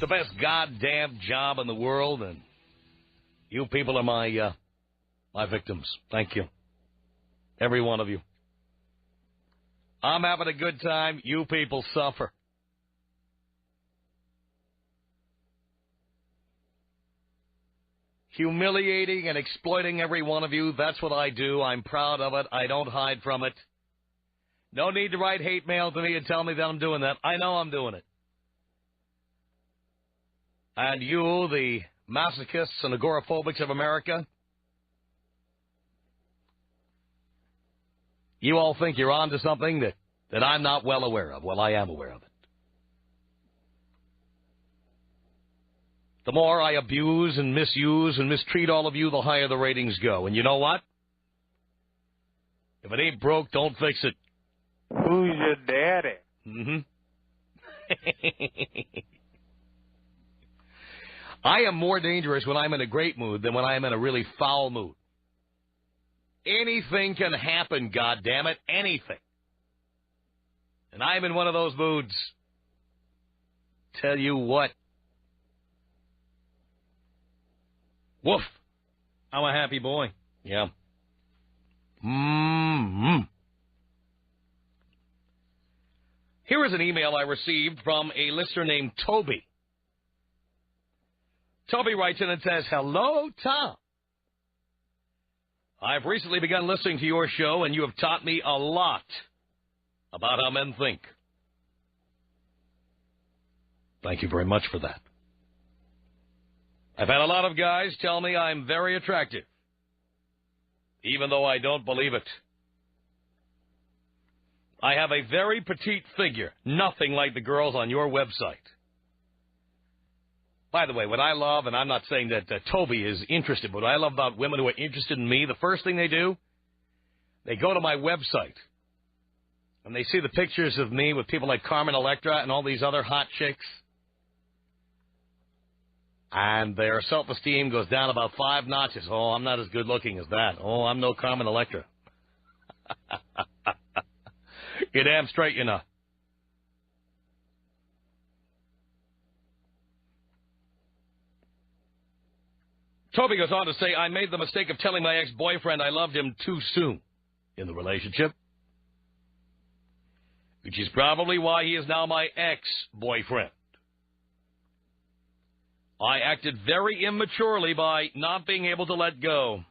the best goddamn job in the world, and you people are my victims. Thank you. Every one of you. I'm having a good time. You people suffer. Humiliating and exploiting every one of you. That's what I do. I'm proud of it. I don't hide from it. No need to write hate mail to me and tell me that I'm doing that. I know I'm doing it. And you, the masochists and agoraphobics of America, you all think you're on to something that I'm not well aware of. Well, I am aware of it. The more I abuse and misuse and mistreat all of you, the higher the ratings go. And you know what? If it ain't broke, don't fix it. Who's your daddy? Mm-hmm. I am more dangerous when I'm in a great mood than when I am in a really foul mood. Anything can happen, goddammit, anything. And I'm in one of those moods. Tell you what. Woof. I'm a happy boy. Yeah. Mm-hmm. Here is an email I received from a listener named Toby. Toby writes in and says, "Hello, Tom. I've recently begun listening to your show, and you have taught me a lot about how men think." Thank you very much for that. I've had a lot of guys tell me I'm very attractive, even though I don't believe it. I have a very petite figure, nothing like the girls on your website. By the way, what I love, and I'm not saying that Toby is interested, but what I love about women who are interested in me, the first thing they do, they go to my website, and they see the pictures of me with people like Carmen Electra and all these other hot chicks, and their self-esteem goes down about 5 notches. Oh, I'm not as good looking as that. Oh, I'm no Carmen Electra. You're damn straight, you know. Toby goes on to say, I made the mistake of telling my ex-boyfriend I loved him too soon in the relationship, which is probably why he is now my ex-boyfriend. I acted very immaturely by not being able to let go.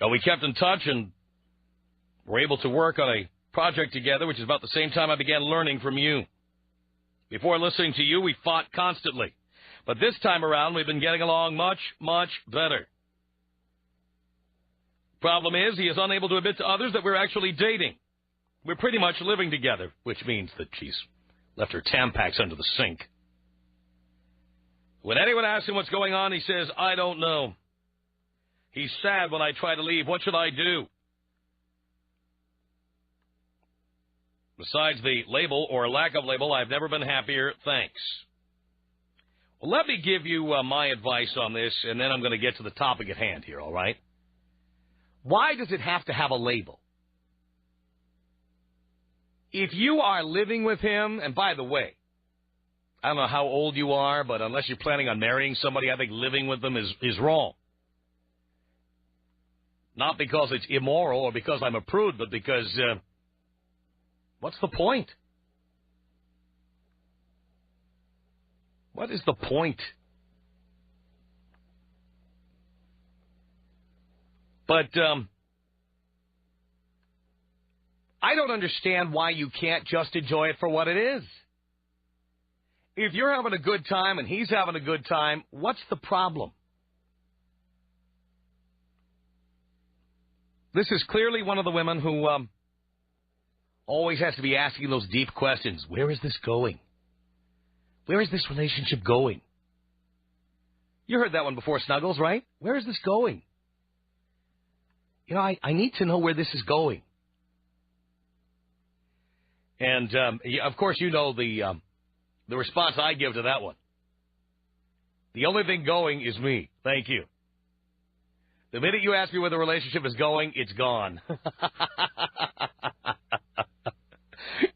Well, we kept in touch and were able to work on a project together, which is about the same time I began learning from you. Before listening to you, we fought constantly. But this time around, we've been getting along much, much better. Problem is, he is unable to admit to others that we're actually dating. We're pretty much living together, which means that she's left her Tampax under the sink. When anyone asks him what's going on, he says, I don't know. He's sad when I try to leave. What should I do? Besides the label or lack of label, I've never been happier. Thanks. Well, let me give you my advice on this, and then I'm going to get to the topic at hand here, all right? Why does it have to have a label? If you are living with him, and by the way, I don't know how old you are, but unless you're planning on marrying somebody, I think living with them is wrong. Not because it's immoral or because I'm a prude, but because, what's the point? What is the point? But I don't understand why you can't just enjoy it for what it is. If you're having a good time and he's having a good time, what's the problem? This is clearly one of the women who always has to be asking those deep questions. Where is this going? Where is this relationship going? You heard that one before, Snuggles, right? Where is this going? You know, I need to know where this is going. And, of course, you know the response I give to that one. The only thing going is me. Thank you. The minute you ask me where the relationship is going, it's gone.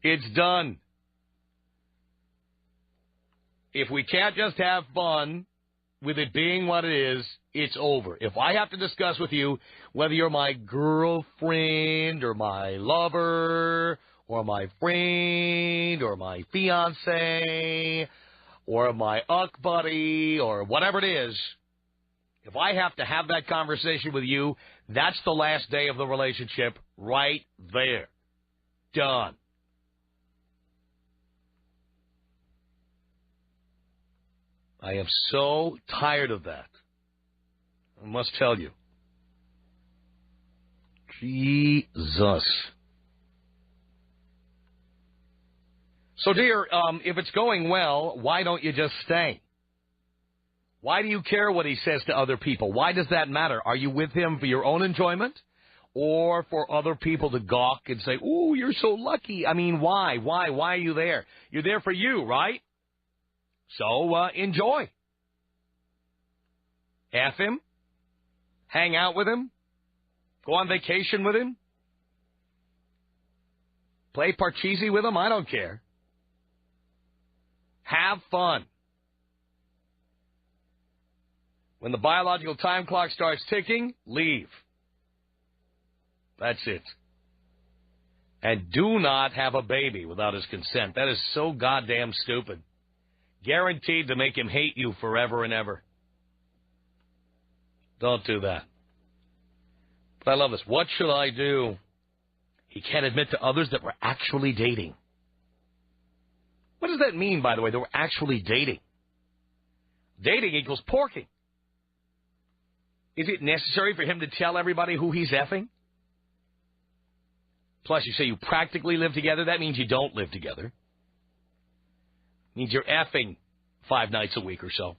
It's done. if we can't just have fun with it being what it is, it's over. If I have to discuss with you whether you're my girlfriend or my lover or my friend or my fiance or my buddy or whatever it is, if I have to have that conversation with you, that's the last day of the relationship right there. Done. I am so tired of that. I must tell you. Jesus. So, dear, if it's going well, why don't you just stay? Why do you care what he says to other people? Why does that matter? Are you with him for your own enjoyment or for other people to gawk and say, ooh, you're so lucky? I mean, why? Why are you there? You're there for you, right? So enjoy. F him. Hang out with him. Go on vacation with him. Play Parcheesi with him. I don't care. Have fun. When the biological time clock starts ticking, leave. That's it. And do not have a baby without his consent. That is so goddamn stupid. Guaranteed to make him hate you forever and ever. Don't do that. But I love this. What should I do? He can't admit to others that we're actually dating. What does that mean, by the way, that we're actually dating? Dating equals porking. Is it necessary for him to tell everybody who he's effing? Plus, you say you practically live together. That means you don't live together. It means you're effing 5 nights a week or so.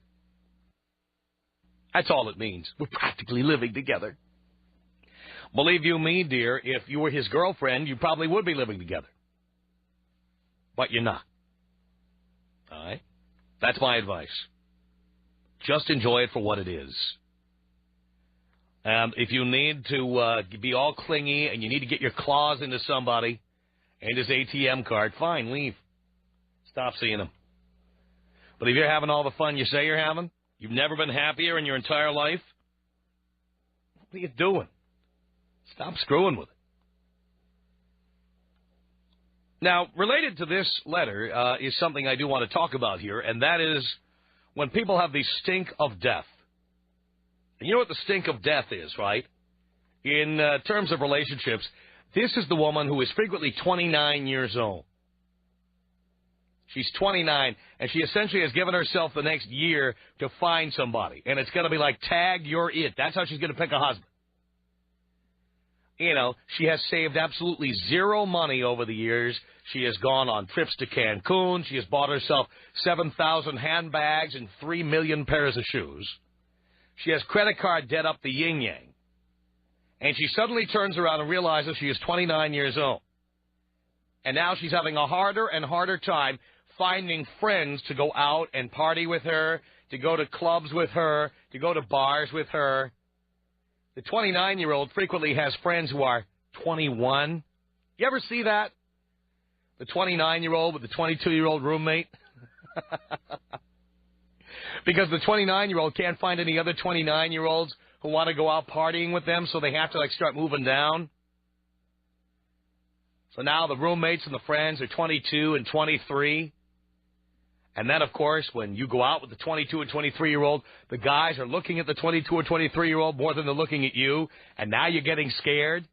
That's all it means. We're practically living together. Believe you me, dear, if you were his girlfriend, you probably would be living together. But you're not. All right? That's my advice. Just enjoy it for what it is. If you need to be all clingy and you need to get your claws into somebody and his ATM card, fine, leave. Stop seeing him. But if you're having all the fun you say you're having, you've never been happier in your entire life, what are you doing? Stop screwing with it. Now, related to this letter is something I do want to talk about here, and that is when people have the stink of death. And you know what the stink of death is, right? In terms of relationships, this is the woman who is frequently 29 years old. She's 29, and she essentially has given herself the next year to find somebody. And it's going to be like, tag, you're it. That's how she's going to pick a husband. You know, she has saved absolutely zero money over the years. She has gone on trips to Cancun. She has bought herself 7,000 handbags and 3 million pairs of shoes. She has credit card debt up the yin-yang. And she suddenly turns around and realizes she is 29 years old. And now she's having a harder and harder time finding friends to go out and party with her, to go to clubs with her, to go to bars with her. The 29-year-old frequently has friends who are 21. You ever see that? The 29-year-old with the 22-year-old roommate? Because the 29-year-old can't find any other 29-year-olds who want to go out partying with them, so they have to, start moving down. So now the roommates and the friends are 22 and 23. And then, of course, when you go out with the 22 and 23-year-old, the guys are looking at the 22 or 23-year-old more than they're looking at you. And now you're getting scared.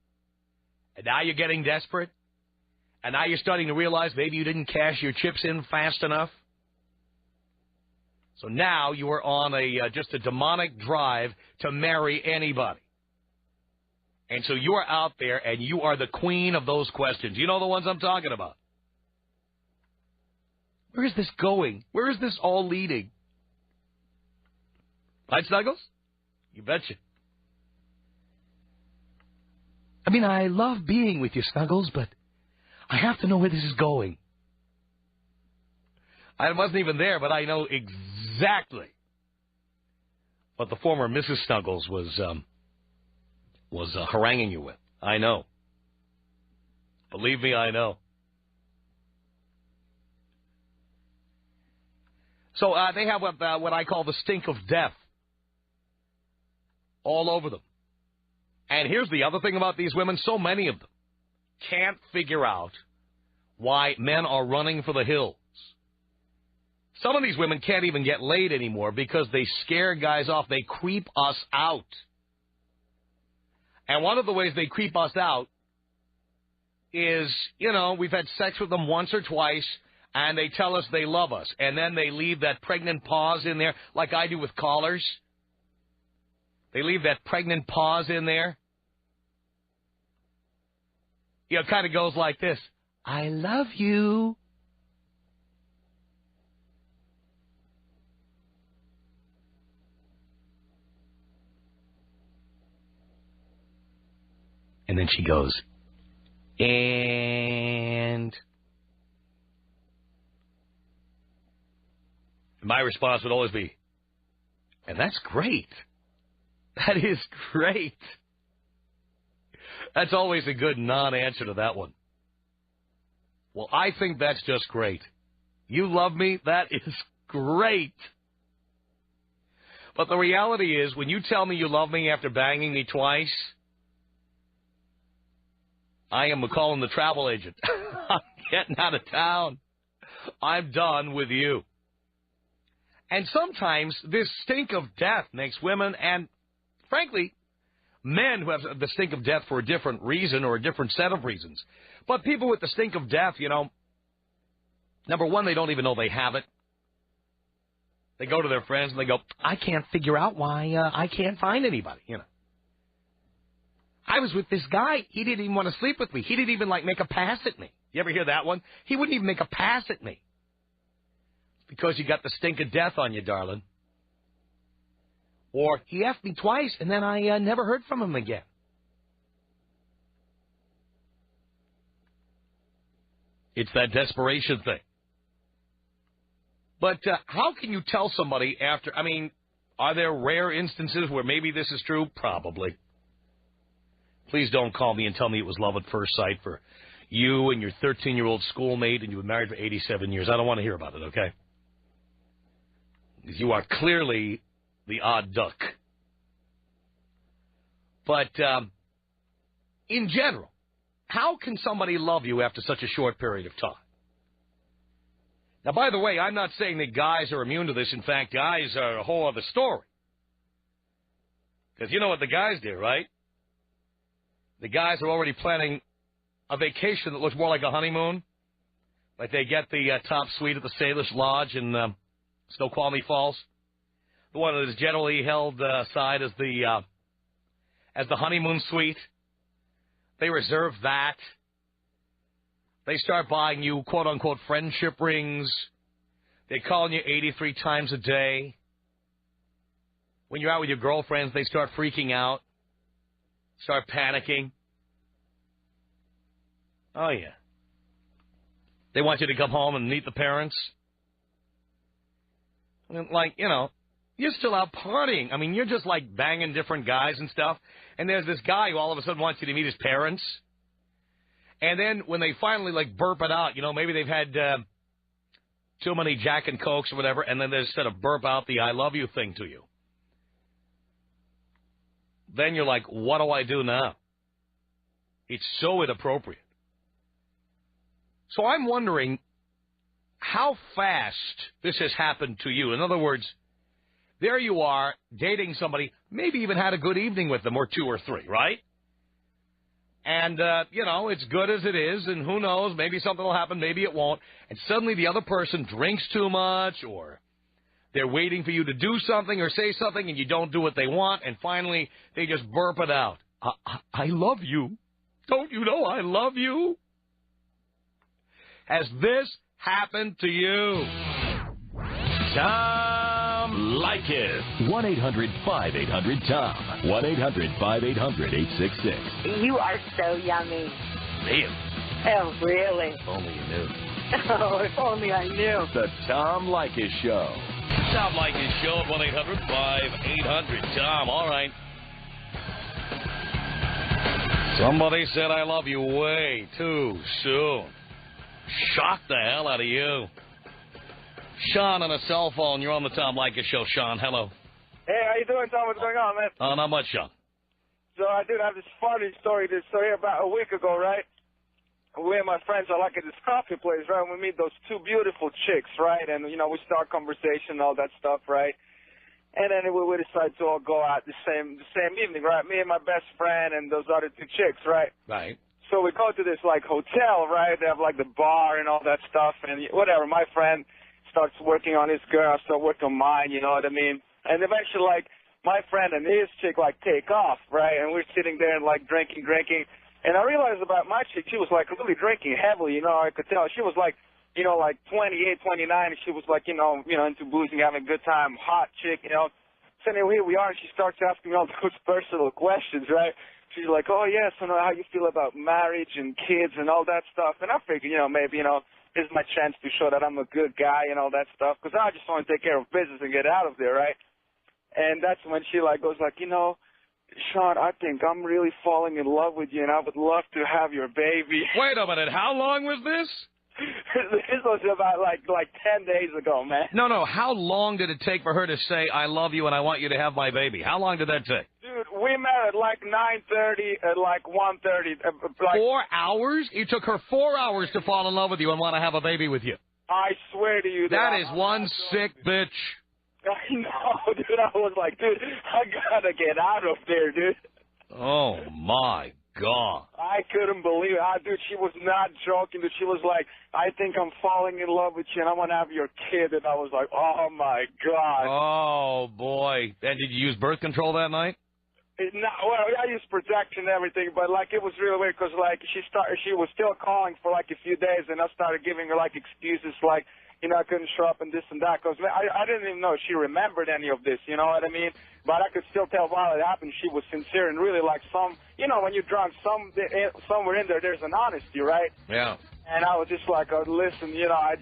And now you're getting desperate. And now you're starting to realize maybe you didn't cash your chips in fast enough. So now you are on just a demonic drive to marry anybody. And so you are out there and you are the queen of those questions. You know the ones I'm talking about. Where is this going? Where is this all leading? Right, Snuggles? You betcha. I mean, I love being with you, Snuggles, but I have to know where this is going. I wasn't even there, but I know exactly what the former Mrs. Snuggles was haranguing you with. I know. Believe me, I know. So they have what I call the stink of death all over them. And here's the other thing about these women. So many of them can't figure out why men are running for the hills. Some of these women can't even get laid anymore because they scare guys off. They creep us out. And one of the ways they creep us out is, we've had sex with them once or twice, and they tell us they love us. And then they leave that pregnant pause in there, like I do with callers. They leave that pregnant pause in there. It kind of goes like this. I love you. And then she goes, and my response would always be, and that's great. That is great. That's always a good non-answer to that one. Well, I think that's just great. You love me? That is great. But the reality is, when you tell me you love me after banging me twice, I am calling the travel agent. I'm getting out of town. I'm done with you. And sometimes this stink of death makes women and, frankly, men who have the stink of death for a different reason or a different set of reasons. But people with the stink of death, number one, they don't even know they have it. They go to their friends and they go, I can't figure out why I can't find anybody, I was with this guy. He didn't even want to sleep with me. He didn't even, make a pass at me. You ever hear that one? He wouldn't even make a pass at me. It's because you got the stink of death on you, darling. Or he asked me twice, and then I never heard from him again. It's that desperation thing. But how can you tell somebody after, are there rare instances where maybe this is true? Probably. Please don't call me and tell me it was love at first sight for you and your 13-year-old schoolmate and you were married for 87 years. I don't want to hear about it, okay? Because you are clearly the odd duck. But in general, how can somebody love you after such a short period of time? Now, by the way, I'm not saying that guys are immune to this. In fact, guys are a whole other story. Because you know what the guys do, right? The guys are already planning a vacation that looks more like a honeymoon. Like they get the top suite at the Salish Lodge in Snoqualmie Falls. The one that is generally held aside as the honeymoon suite. They reserve that. They start buying you, quote-unquote, friendship rings. They're calling you 83 times a day. When you're out with your girlfriends, they start freaking out. Start panicking. Oh, yeah. They want you to come home and meet the parents. You're still out partying. You're just, banging different guys and stuff. And there's this guy who all of a sudden wants you to meet his parents. And then when they finally, burp it out, maybe they've had too many Jack and Cokes or whatever, and then they just burp out the I love you thing to you. Then you're like, what do I do now? It's so inappropriate. So I'm wondering how fast this has happened to you. In other words, there you are dating somebody, maybe even had a good evening with them, or two or three, right? And, it's good as it is, and who knows, maybe something will happen, maybe it won't. And suddenly the other person drinks too much, or they're waiting for you to do something or say something, and you don't do what they want, and finally they just burp it out. I love you. Don't you know I love you? Has this happened to you? Tom Leykis. 1-800-5800-TOM. 1-800-5800-866. You are so yummy. Damn. Oh, really? If only you knew. Oh, if only I knew. The Tom Leykis Show. Tom Leykis Show at 1-800-5800-TOM. All right. Somebody said I love you way too soon. Shocked the hell out of you. Sean on a cell phone. You're on the Tom Leykis Show. Sean, hello. Hey, how you doing, Tom? What's going on, man? Not much, Sean. So I did have this funny story. About a week ago, right? We and my friends are like at this coffee place, right? And we meet those two beautiful chicks, right? And, you know, we start conversation, all that stuff, right? And then we decide to all go out the same evening, right? Me and my best friend and those other two chicks, right? Right. So we go to this, like, hotel, right? They have, like, the bar and all that stuff. And whatever, my friend starts working on his girl, I start working on mine, you know what I mean? And eventually, like, my friend and his chick, like, take off, right? And we're sitting there and, like, drinking. And I realized about my chick, she was, like, really drinking heavily, you know, I could tell. She was, like, you know, like 28, 29, and she was, like, you know, into boozing, having a good time, hot chick, you know. So anyway, here we are, and she starts asking me all those personal questions, right? She's like, oh, yeah, so now how you feel about marriage and kids and all that stuff. And I figured, you know, maybe, you know, this is my chance to show that I'm a good guy and all that stuff, because I just want to take care of business and get out of there, right? And that's when she, like, goes like, you know, Sean, I think I'm really falling in love with you, and I would love to have your baby. Wait a minute. How long was this? This was about, like 10 days ago, man. No. How long did it take for her to say, I love you and I want you to have my baby? How long did that take? Dude, we met at, like, 9:30 at, like, 1:30. 4 hours? It took her 4 hours to fall in love with you and want to have a baby with you. I swear to you. That is one sick bitch. I know, dude. I was like, dude, I gotta get out of there, dude. Oh, my God. I couldn't believe it. Dude, she was not joking. Dude, she was like, I think I'm falling in love with you, and I want to have your kid. And I was like, oh, my God. Oh, boy. And did you use birth control that night? Well, I used protection and everything, but, like, it was really weird because, like, she was still calling for, like, a few days, and I started giving her, like, excuses, like, you know, I couldn't show up and this and that, because I didn't even know if she remembered any of this, you know what I mean? But I could still tell while it happened, she was sincere and really, like, you know, when you're drunk, somewhere in there, there's an honesty, right? Yeah. And I was just like, oh, listen, I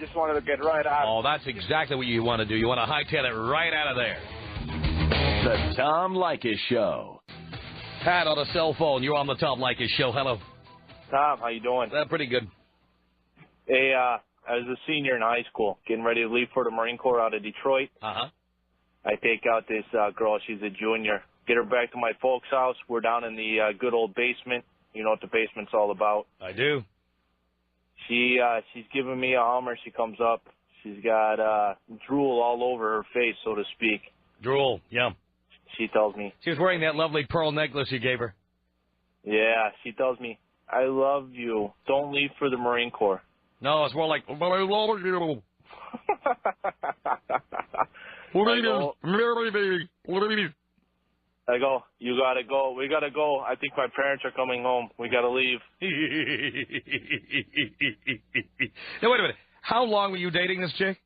just wanted to get right out. Oh, that's exactly what you want to do. You want to hightail it right out of there. The Tom Leykis Show. Pat on a cell phone. You're on the Tom Leykis Show. Hello. Tom, how you doing? Pretty good. Hey, I was a senior in high school, getting ready to leave for the Marine Corps out of Detroit. Uh-huh. I take out this girl. She's a junior. Get her back to my folks' house. We're down in the good old basement. You know what the basement's all about. I do. She's giving me a Hummer. She comes up. She's got drool all over her face, so to speak. Drool, yeah. She tells me. She was wearing that lovely pearl necklace you gave her. Yeah, she tells me, I love you. Don't leave for the Marine Corps. No, it's more like... I go, you gotta go. We gotta go. I think my parents are coming home. We gotta leave. Now, wait a minute. How long were you dating this chick?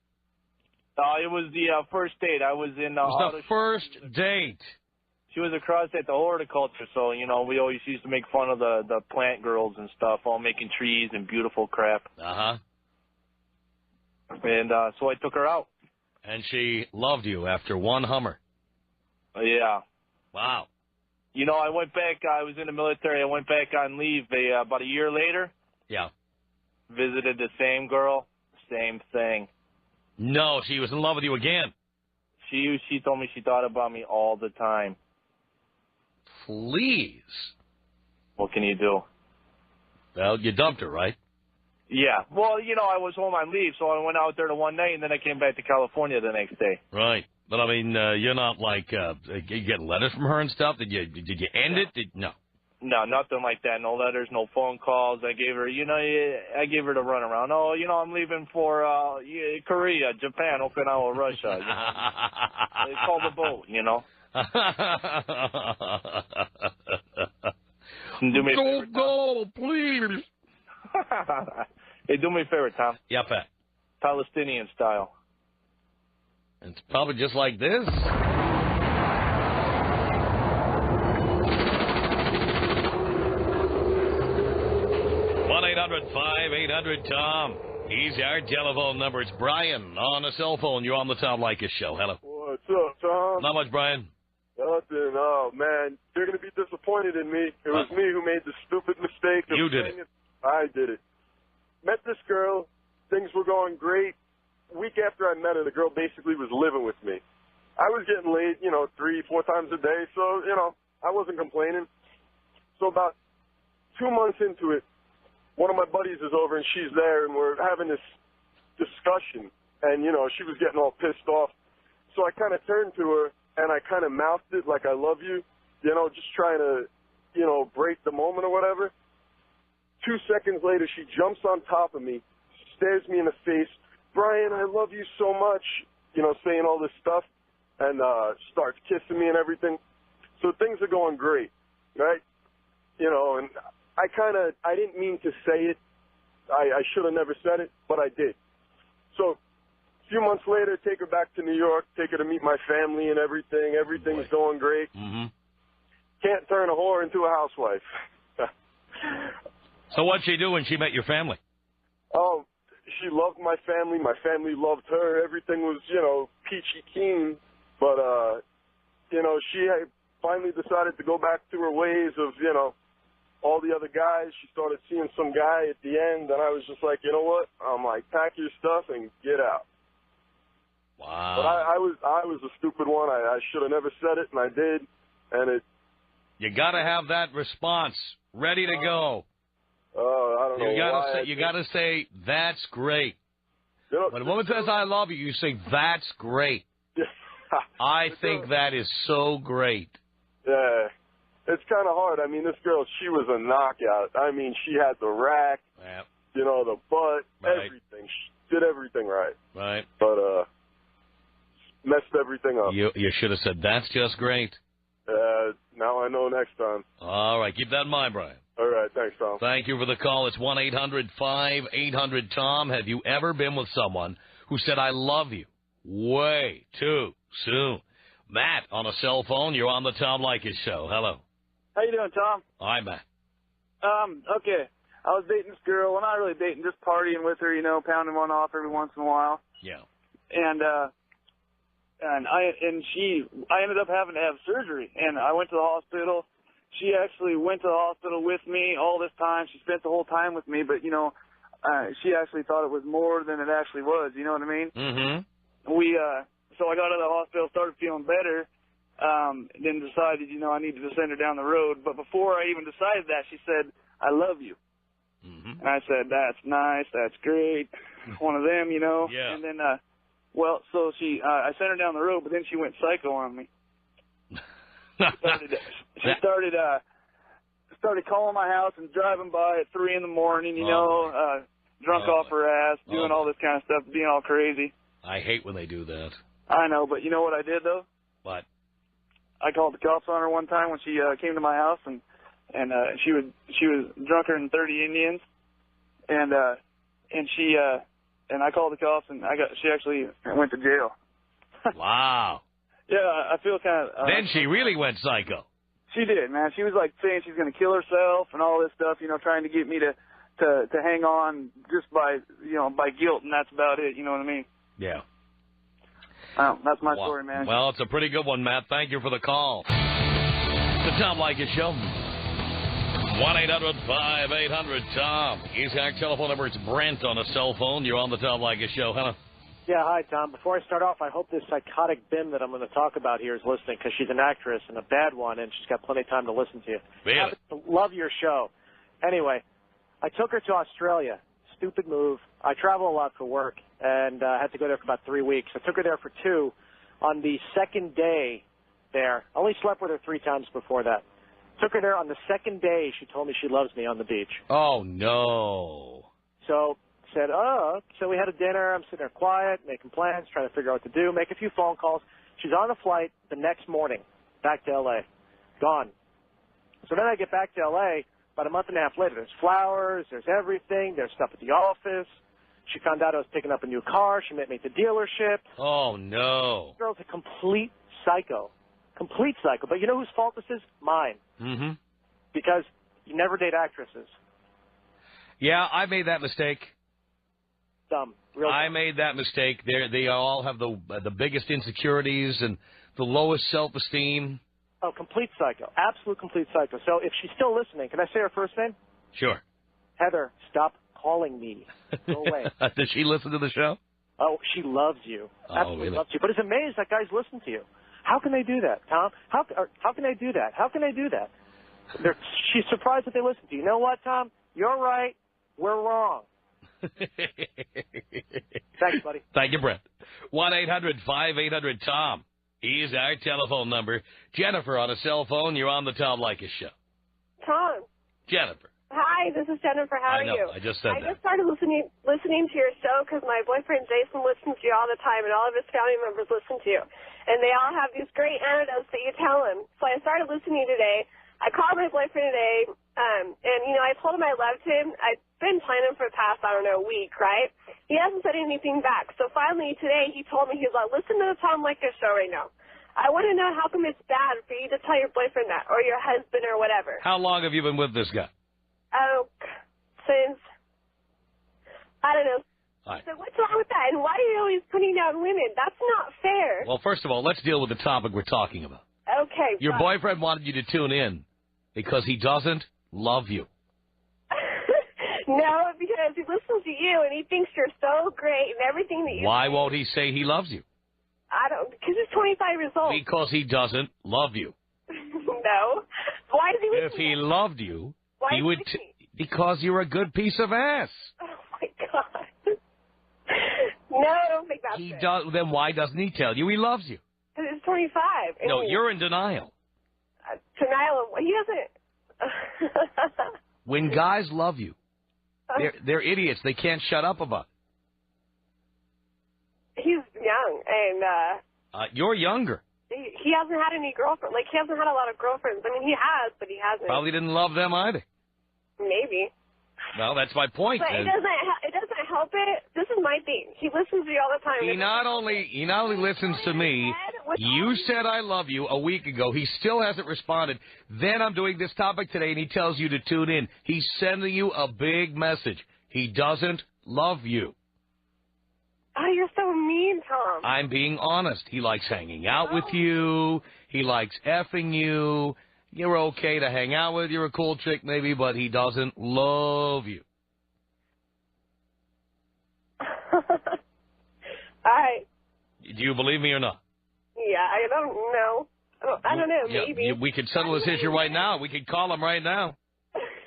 It was the first date. I was in... it was the first date. She was across at the horticulture, so, you know, we always used to make fun of the plant girls and stuff, all making trees and beautiful crap. Uh-huh. And so I took her out. And she loved you after one Hummer. Yeah. Wow. You know, I went back. I was in the military. I went back on leave about a year later. Yeah. Visited the same girl. Same thing. No, she was in love with you again. She told me she thought about me all the time. Please. What can you do? Well, you dumped her, right? Yeah. Well, you know, I was home on leave, so I went out there the one night, and then I came back to California the next day. Right. But, I mean, you're not like, you get letters from her and stuff? Did you end it? No. No, nothing like that. No letters, no phone calls. I gave her, I gave her the runaround. Oh, I'm leaving for Korea, Japan, Okinawa, Russia. They call the boat, Do me a favor, go, please. Hey, do me a favor, Tom. Yeah, Pat. Palestinian style. It's probably just like this. 1-800-5800-TOM. He's our telephone number. It's Brian on a cell phone. You're on the Tom Leykis Show. Hello. What's up, Tom? Not much, Brian. Nothing. Oh, man. You're going to be disappointed in me. It was me who made the stupid mistake of You did saying it. I did it. Met this girl. Things were going great. a week after I met her, the girl basically was living with me. I was getting laid, 3-4 times a day, so, I wasn't complaining. So about 2 months into it, one of my buddies is over and she's there and we're having this discussion and, she was getting all pissed off. So I kind of turned to her and I kind of mouthed it like I love you, just trying to, break the moment or whatever. 2 seconds later, she jumps on top of me, stares me in the face, Brian, I love you so much, saying all this stuff, and starts kissing me and everything. So things are going great, right? And I didn't mean to say it. I should have never said it, but I did. So a few months later, take her back to New York, take her to meet my family and everything. Everything's going great. Mm-hmm. Can't turn a whore into a housewife. So what'd she do when she met your family? Oh, she loved my family. My family loved her. Everything was, peachy keen. But, she had finally decided to go back to her ways of, all the other guys. She started seeing some guy at the end, and I was just like, you know what? I'm like, pack your stuff and get out. Wow. But I was a stupid one. I should have never said it, and I did. And you got to have that response ready to go. I don't know. You got to say, that's great. When a woman says, I love you, you say, that's great. I think that is so great. Yeah. It's kind of hard. I mean, this girl, she was a knockout. I mean, she had the rack, the butt, everything. She did everything right. Right. But messed everything up. You should have said, that's just great. Now I know next time. All right. Keep that in mind, Brian. All right. Thanks, Tom. Thank you for the call. It's 1-800-5800-TOM. Have you ever been with someone who said, I love you way too soon? Matt on a cell phone. You're on the Tom Leykis Show. Hello. How you doing, Tom? Hi, Matt. Okay. I was dating this girl. Well, not really dating, just partying with her, pounding one off every once in a while. Yeah. And I ended up having to have surgery, and I went to the hospital. She actually went to the hospital with me all this time. She spent the whole time with me, but she actually thought it was more than it actually was. You know what I mean? Mm-hmm. So I got out of the hospital, started feeling better, then decided, I needed to send her down the road. But before I even decided that, she said, I love you. Mm-hmm. And I said, that's nice, that's great, one of them, Yeah. And then, so I sent her down the road, but then she went psycho on me. She started calling my house and driving by at 3 in the morning, drunk off her ass, doing all this kind of stuff, being all crazy. I hate when they do that. I know, but you know what I did, though? What? I called the cops on her one time when she came to my house, and she was drunker than 30 Indians, and I called the cops, and she actually went to jail. Wow. Yeah, I feel kind of. Then she really went psycho. She did, man. She was like saying she's going to kill herself and all this stuff, trying to get me to hang on just by guilt, and that's about it. You know what I mean? Yeah. That's my story, man. Well, it's a pretty good one, Matt. Thank you for the call. The Tom Leykis Show. 1-800-5800-TOM. Is our telephone number. It's Brent on a cell phone. You're on the Tom Leykis Show. Hello. Yeah, hi, Tom. Before I start off, I hope this psychotic bim that I'm going to talk about here is listening, because she's an actress and a bad one, and she's got plenty of time to listen to you. Really? I love your show. Anyway, I took her to Australia. Stupid move. I travel a lot for work, and I had to go there for about 3 weeks. I took her there for 2. On the second day there, I only slept with her 3 times before that. Took her there on the second day. She told me she loves me on the beach. Oh, no. So said, so we had a dinner. I'm sitting there quiet, making plans, trying to figure out what to do, make a few phone calls. She's on a flight the next morning back to L.A. Gone. So then I get back to L.A. about a month and a half later. There's flowers, there's everything, there's stuff at the office. She found out I was picking up a new car. She met me at the dealership. Oh, no. This girl's a complete psycho. Complete psycho. But you know whose fault this is? Mine. Mm-hmm. Because you never date actresses. Yeah, I made that mistake. Dumb. Real I dumb. made that mistake. They all have the biggest insecurities and the lowest self-esteem. Oh, complete psycho. Absolute complete psycho. So if she's still listening, can I say her first name? Sure. Heather, stop calling me. Go away. Does she listen to the show? Oh, she loves you. Absolutely really? loves you. But it's amazing that guys listen to you. How can they do that, Tom? How can they do that? How can they do that? She's surprised that they listen to you. You know what, Tom? You're right. We're wrong. Thanks, buddy. Thank you, Brent. 1-800-5800-TOM is our telephone number. Jennifer on a cell phone. You're on the Tom Leykis Show. Tom. Jennifer. Hi, this is Jennifer. How are you? I just said that. I just started listening to your show because my boyfriend Jason listens to you all the time, and all of his family members listen to you. And they all have these great anecdotes that you tell him. So I started listening today. I called my boyfriend today, and, I told him I loved him. I've been planning for the past, week, right? He hasn't said anything back. So finally today he told me, he's like, listen to the Tom Leykis Show right now. I want to know how come it's bad for you to tell your boyfriend that, or your husband, or whatever. How long have you been with this guy? Oh, since, I don't know. Right. So what's wrong with that? And why are you always putting down women? That's not fair. Well, first of all, let's deal with the topic we're talking about. Okay. Your boyfriend wanted you to tune in because he doesn't love you. No, because he listens to you and he thinks you're so great and everything that you Why say. won't he say he loves you? I don't, because he's 25 years old. Because he doesn't love you. No. Why does he listen If to he me? loved you, Why he does would... listen to me? Because you're a good piece of ass. Oh, my God. No, I don't think that's He it. does. Then why doesn't he tell you he loves you? Because he's 25. And No, you're in denial. Denial of, he doesn't. When guys love you, they're idiots. They can't shut up about it. He's young, and you're younger. he hasn't had any girlfriends. Like, he hasn't had a lot of girlfriends. I mean, he has, but he hasn't. Probably didn't love them either. Maybe. Well, that's my point. But it doesn't help it. This is my thing. He listens to you all the time. He not only listens to me. You said I love you a week ago. He still hasn't responded. Then I'm doing this topic today, and he tells you to tune in. He's sending you a big message. He doesn't love you. Oh, you're so mean, Tom. I'm being honest. He likes hanging out with you. He likes effing you. You're okay to hang out with. You're a cool chick, maybe, but he doesn't love you. All right. Do you believe me or not? Yeah, I don't know. I don't know, maybe. We could settle this issue right now. We could call him right now.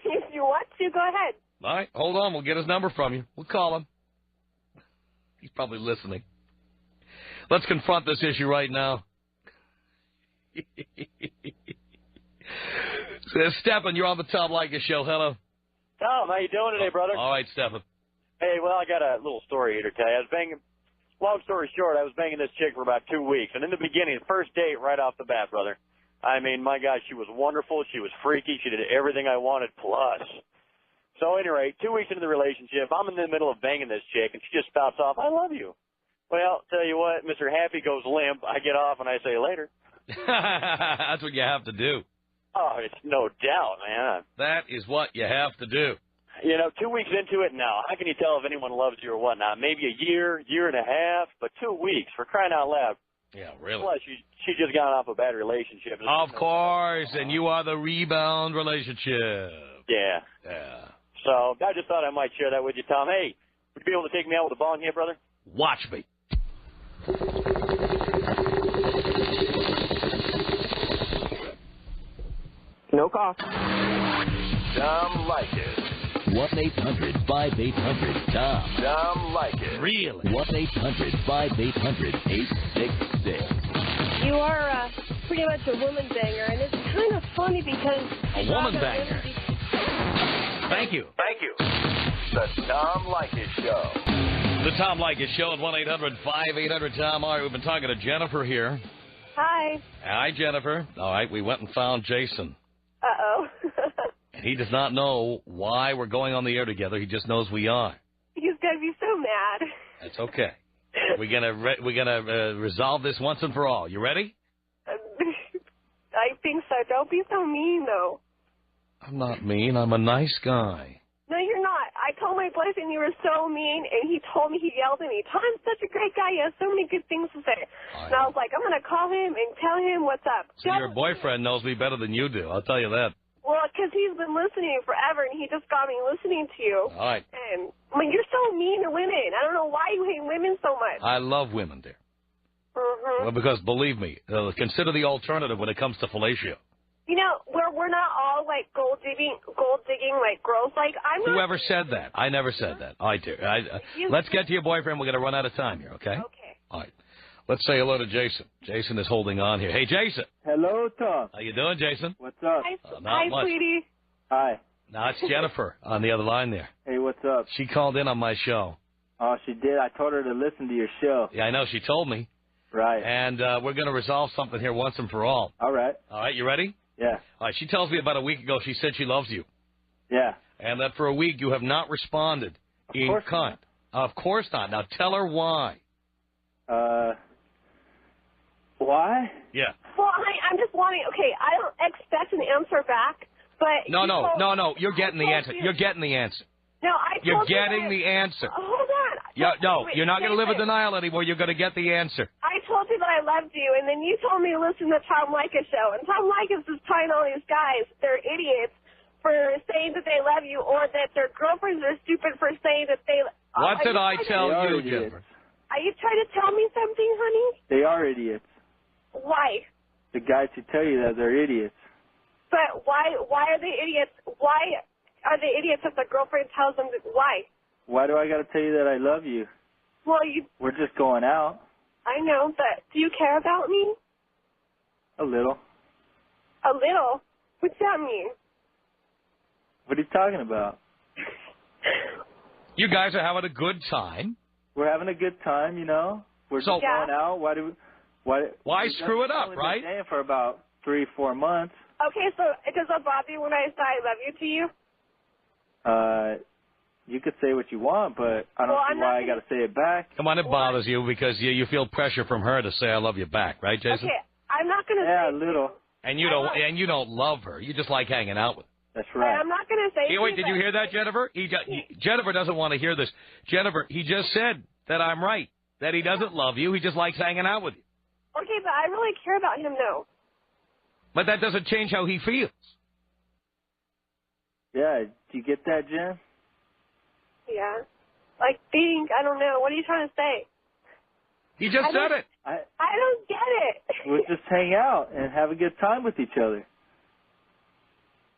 If you want to, go ahead. All right, hold on. We'll get his number from you. We'll call him. He's probably listening. Let's confront this issue right now. Stephen, you're on the Tom Leykis Show. Hello. Tom, how you doing today, brother? All right, Stephen. Hey, well, I got a little story here to tell you. Long story short, I was banging this chick for about 2 weeks. And in the beginning, the first date right off the bat, brother, I mean, my God, she was wonderful. She was freaky. She did everything I wanted plus. So anyway, 2 weeks into the relationship, I'm in the middle of banging this chick, and she just spouts off, I love you. Well, tell you what, Mr. Happy goes limp. I get off, and I say later. That's what you have to do. Oh, it's no doubt, man. That is what you have to do. 2 weeks into it now, how can you tell if anyone loves you or whatnot? Maybe a year, year and a half, but 2 weeks, for crying out loud. Yeah, really. Plus, she just got off a bad relationship. Of course, and you are the rebound relationship. Yeah. Yeah. So I just thought I might share that with you, Tom. Hey, would you be able to take me out with a bong here, brother? Watch me. No cost. Tom Leykis. 1-800-5800-TOM. Tom Leykis. Really? 1-800-5800-866. You are pretty much a woman banger, and it's kind of funny because... A woman banger. Thank you. Thank you. The Tom Leykis Show. The Tom Leykis Show at 1-800-5800-TOM. All right, we've been talking to Jennifer here. Hi. Hi, Jennifer. All right, we went and found Jason. Uh-oh. And he does not know why we're going on the air together. He just knows we are. He's going to be so mad. That's okay. We're gonna resolve this once and for all. You ready? I think so. Don't be so mean, though. I'm not mean. I'm a nice guy. No, you're not. I told my boyfriend you were so mean, and he told me, he yelled at me, Tom's such a great guy. He has so many good things to say. And I was like, I'm going to call him and tell him what's up. So your boyfriend knows me better than you do. I'll tell you that. Well, because he's been listening forever, and he just got me listening to you. All right. And, I mean, you're so mean to women. I don't know why you hate women so much. I love women, dear. Mm-hmm. Well, because, believe me, consider the alternative when it comes to fellatio. You know, we're not all, like, gold digging, like, girls. Like, I'm not... Whoever said that? I never said that. I do. Let's get to your boyfriend. We're going to run out of time here, okay? Okay. All right. Let's say hello to Jason. Jason is holding on here. Hey, Jason. Hello, Tom. How you doing, Jason? What's up? Hi, sweetie. Hi. Now, it's Jennifer on the other line there. Hey, what's up? She called in on my show. Oh, she did? I told her to listen to your show. Yeah, I know. She told me. Right. And we're going to resolve something here once and for all. All right. All right, you ready? Yeah. All right, she tells me about a week ago she said she loves you. Yeah. And that for a week you have not responded in kind. Of course not. Now, tell her why. Why? Yeah. Well, I'm just wanting... Okay, I don't expect an answer back, but... No. You're getting the answer. You're getting the answer. No, I You're told you getting the answer. Hold on. You're not going to live in denial anymore. You're going to get the answer. I told you that I loved you, and then you told me to listen to Tom Leykis Show. And Tom Leykis is telling all these guys they're idiots for saying that they love you, or that their girlfriends are stupid for saying that they... What did I tell you, Jennifer? Are you trying to tell me something, honey? They are idiots. Why? The guys who tell you that they're idiots. But why are they idiots? Why are they idiots if the girlfriend tells them that? Why? Why do I got to tell you that I love you? Well, We're just going out. I know, but do you care about me? A little. A little? What's that mean? What are you talking about? You guys are having a good time. We're having a good time, you know. We're just going out. Why screw it up, right? We've been for about 3-4 months. Okay, so does it bother you when I say I love you to you? You could say what you want, but I don't see why I got to say it back. Come on, it bothers you because you feel pressure from her to say I love you back, right, Jason? Okay, I'm not going to say... Yeah, a little. And you don't love her. You just like hanging out with her. That's right. I'm not going to say... Hey, wait, did you hear that, Jennifer? Jennifer doesn't want to hear this. Jennifer, he just said that I'm right, that he doesn't love you. He just likes hanging out with you. Okay, but I really care about him, though. But that doesn't change how he feels. Yeah, do you get that, Jen? Yeah. Like, I don't know. What are you trying to say? He just said it. I don't get it. We'll just hang out and have a good time with each other.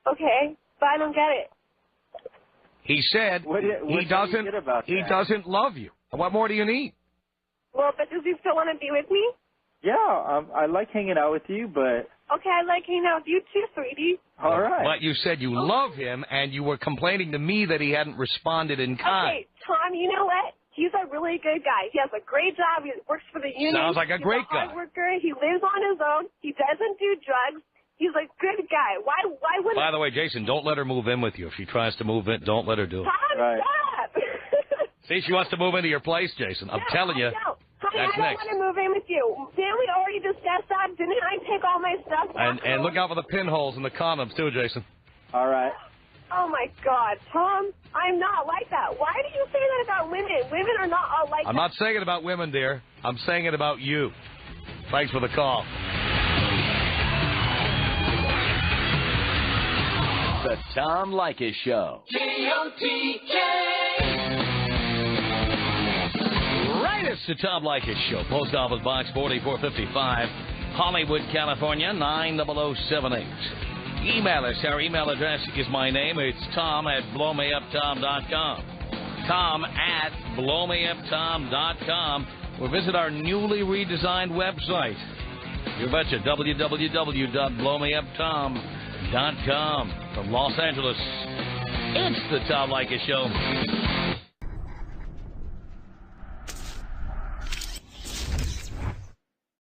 Okay, but I don't get it. He said he doesn't love you. What more do you need? Well, but does he still want to be with me? Yeah, I like hanging out with you, but... Okay, I like hanging out with you too, sweetie. All right. But you said you love him, and you were complaining to me that he hadn't responded in kind. Okay, Tom, you know what? He's a really good guy. He has a great job. He works for the union. Sounds like a great guy. He's a hard worker. He lives on his own. He doesn't do drugs. He's a good guy. Why wouldn't... By the way, Jason, don't let her move in with you. If she tries to move in, don't let her do it. Tom, stop! See, she wants to move into your place, Jason. I'm telling you. Honey, That's I don't next. want to move in with you. Didn't we already discuss that? Didn't I take all my stuff? And look out for the pinholes in the condoms, too, Jason. All right. Oh, my God. Tom, I'm not like that. Why do you say that about women? Women are not all like that. I'm not saying it about women, dear. I'm saying it about you. Thanks for the call. The Tom Leykis Show. Right, it's the Tom Leykis Show. Post Office Box 4455, Hollywood, California, 90078. Email us. Our email address is my name. It's tom@blowmeuptom.com. tom@blowmeuptom.com. Or visit our newly redesigned website. You betcha, www.blowmeuptom.com. From Los Angeles, it's the Tom Leykis Show.